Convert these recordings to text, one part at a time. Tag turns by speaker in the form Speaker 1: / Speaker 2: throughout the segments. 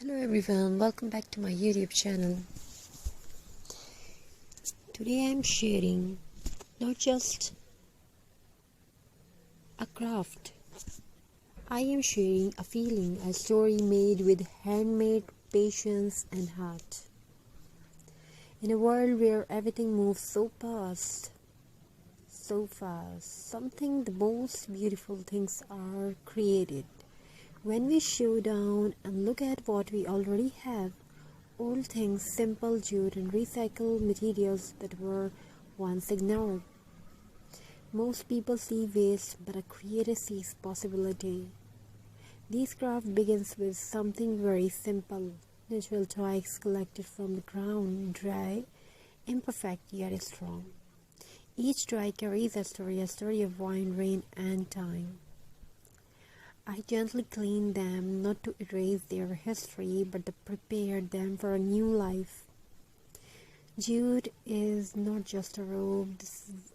Speaker 1: Hello everyone, welcome back to my YouTube channel. Today I'm sharing not just a craft. I am sharing a feeling, a story made with handmade patience and heart. In a world where everything moves so fast, something the most beautiful things are created. When we slow down and look at what we already have, old things, simple jute and recycled materials that were once ignored. Most people see waste, but a creator sees possibility. This craft begins with something very simple. Natural twigs collected from the ground, dry, imperfect yet strong. Each twig carries a story of wind, rain and time. I gently clean them, not to erase their history, but to prepare them for a new life. Jute is not just a robe,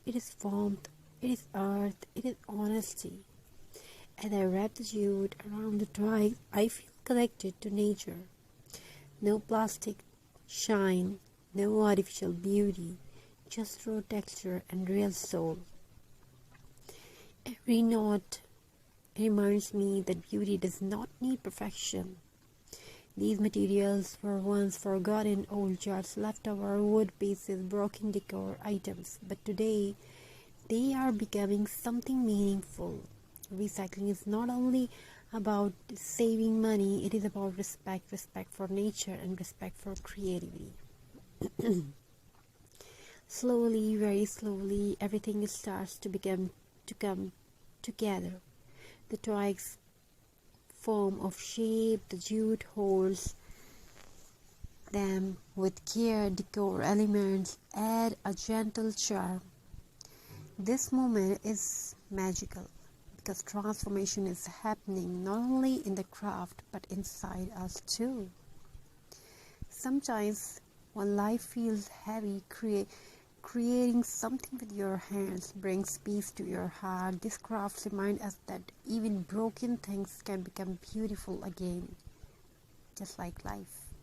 Speaker 1: it is warmth, it is earth, it is honesty. As I wrap the jute around the twig, I feel connected to nature. No plastic shine, no artificial beauty, just raw texture and real soul. Every knot reminds me that beauty does not need perfection. These materials were once forgotten old jars, leftover wood pieces, broken decor items, but today they are becoming something meaningful. Recycling is not only about saving money, it is about respect for nature and respect for creativity. Slowly, very slowly, everything starts to come together. The twigs form of shape, the jute holds them with care, decor elements add a gentle charm. This moment is magical because transformation is happening not only in the craft but inside us too. Sometimes when life feels heavy, creating something with your hands brings peace to your heart. This craft reminds us that even broken things can become beautiful again, just like life.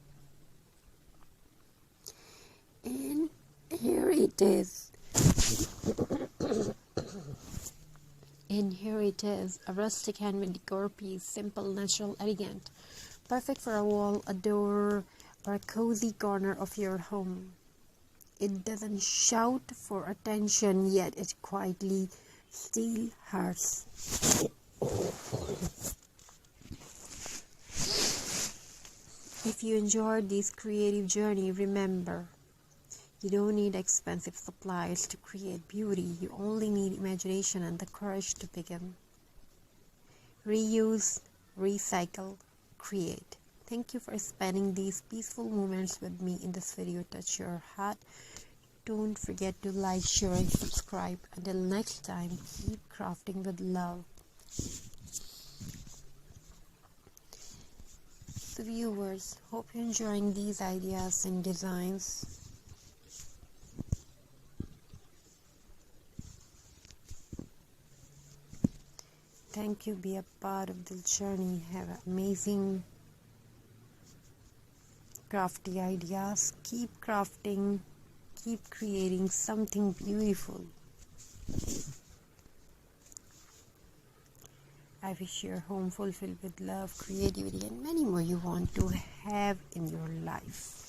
Speaker 1: And here it is. A rustic handmade decor piece, simple, natural, elegant, perfect for a wall, a door, or a cozy corner of your home. It doesn't shout for attention, yet it quietly steals hearts. If you enjoyed this creative journey, remember, you don't need expensive supplies to create beauty. You only need imagination and the courage to begin. Reuse, recycle, create. Thank you for spending these peaceful moments with me in this video. Touch your heart. Don't forget to like, share and subscribe. Until next time, keep crafting with love. So viewers, hope you're enjoying these ideas and designs. Thank you. Be a part of this journey. Have amazing crafty ideas. Keep crafting. Keep creating something beautiful. I wish your home fulfilled with love, creativity, and many more you want to have in your life.